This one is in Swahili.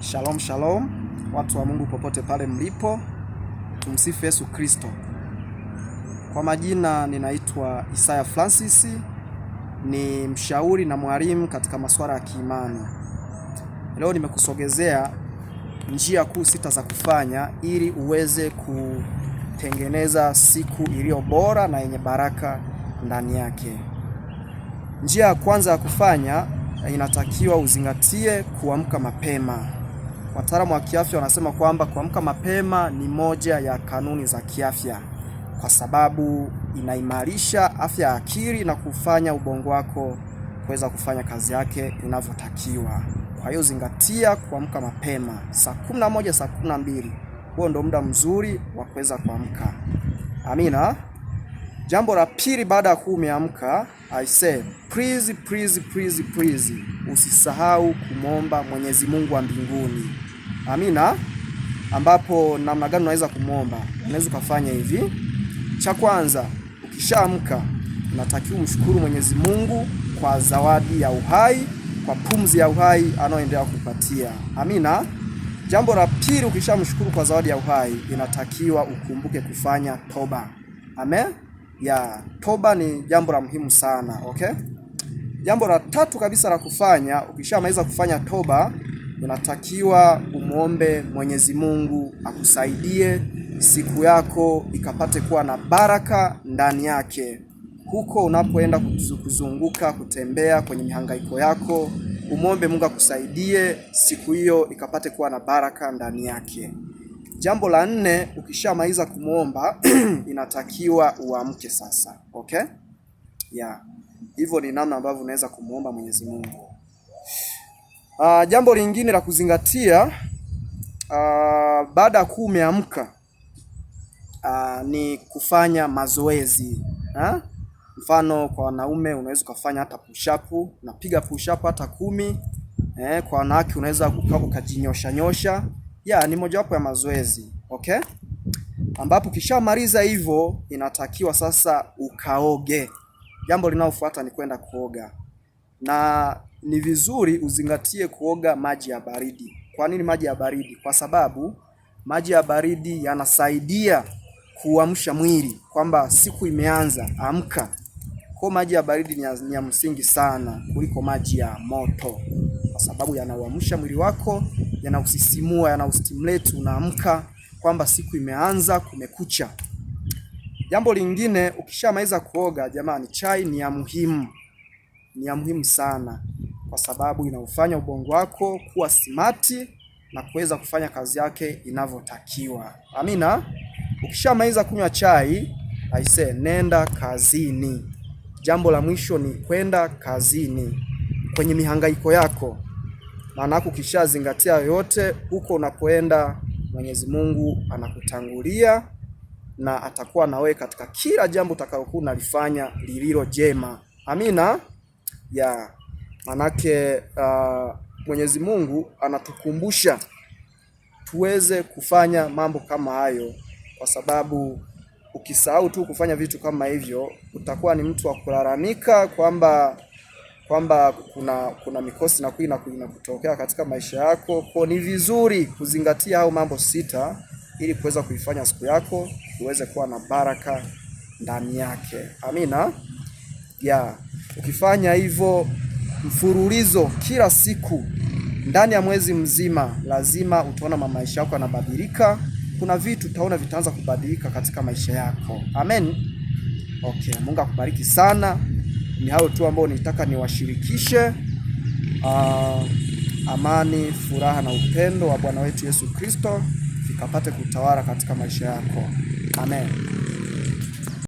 Shalom shalom, watu wa Mungu popote pale mlipo, tumsifu Yesu Kristo. Kwa majina ninaitwa Isaya Francis, ni mshauri na mwalimu katika masuala ya kiimani. Leo nimekusogezea njia kuu 6 za kufanya ili uweze kutengeneza siku iliyo bora na yenye baraka ndani yake. Njia ya kwanza ya kufanya, inatakiwa uzingatie kuamka mapema. Wataalamu wa kiafya wanasema kwamba kuamka mapema ni moja ya kanuni za kiafya, kwa sababu inaimarisha afya ya akili na kufanya ubongo wako kuweza kufanya kazi yake inavyotakiwa. Kwa hiyo zingatia kuamka mapema, saa 11, saa 12. Huo ndio muda mzuri wa kuweza kuamka. Amina. Jambo la pili, baada ya kuwa umeamka, I say please, usisahau kumwomba Mwenyezi Mungu wa mbinguni. Amina. Ambapo namna gani unaweza kumwomba? Unaweza kufanya hivi. Cha kwanza, ukishaamka unatakiwa umshukuru Mwenyezi Mungu kwa zawadi ya uhai, kwa pumzi ya uhai anaoendelea kukupatia. Amina. Jambo la pili, ukishamshukuru kwa zawadi ya uhai, inatakiwa ukumbuke kufanya toba. Amen. Toba ni jambo la muhimu sana, okay? Jambo la tatu kabisa la kufanya, ukishamaliza kufanya toba, unatakiwa umuombe Mwenyezi Mungu akusaidie siku yako ikapate kuwa na baraka ndani yake. Huko unapoenda kuzunguka, kutembea kwenye mihangaiko yako, umuombe Mungu akusaidie siku hiyo ikapate kuwa na baraka ndani yake. Jambo la 4, ukishamaliza kumuomba inatakiwa uamke sasa, okay? Hivyo ni namna ambavyo unaweza kumuomba Mwenyezi Mungu. Jambo lingine la kuzingatia baada ya kuwa umeamka ni kufanya mazoezi. Mfano kwa wanaume unaweza kufanya hata push up, unapiga push up hata 10. Kwa wanawake unaweza ukajinyosha. Ni mojawapo ya mazoezi, okay? Ambapo kishamaliza hivyo inatakiwa sasa ukaoge. Jambo linalofuata ni kwenda kuoga. Na ni vizuri uzingatie kuoga maji ya baridi. Kwa nini maji ya baridi? Kwa sababu maji ya baridi yanasaidia kuamsha mwili kwamba siku imeanza, amka. Kwa maji ya baridi ni ya msingi sana kuliko maji ya moto, kwa sababu yanauamsha mwili wako, yanausisimua, yanaustimulate, unaamka kwamba siku imeanza, kumekucha. Jambo lingine, ukishamaliza kuoga, jamani, chai ni ya muhimu. Ni ya muhimu sana kwa sababu inaufanya ubongo wako kuwa smart na kuweza kufanya kazi yake inavyotakiwa. Amina. Ukishamaliza kunywa chai, I say nenda kazini. Jambo la mwisho ni kwenda kazini kwenye mihangaiko yako. Maana ukishazingatia yote, huko unapoenda Mwenyezi Mungu anakutangulia na atakuwa na wewe katika kila jambo utakalokuwa unalifanya lililo jema. Amina. Manake Mwenyezi Mungu anatukumbusha tuweze kufanya mambo kama hayo, kwa sababu ukisahau tu kufanya vitu kama hivyo utakuwa ni mtu wa kulalamika kwamba kuna mikosi na kuina kutokea katika maisha yako. Kwa ni vizuri kuzingatia hao mambo 6 ili kuweza kuifanya siku yako iweze kuwa na baraka ndani yake. Amina. Ukifanya hivyo mfululizo kila siku ndani ya mwezi mzima, lazima utaona maisha yako yanabadilika. Kuna vitu utaona vitaanza kubadilika katika maisha yako. Amen. Okay, Mungu akubariki sana. Ni hao tu ambao nitaka niwashirikishe. Amani, furaha na upendo wa Bwana wetu Yesu Kristo vikapate kutawala katika maisha yako. Amen.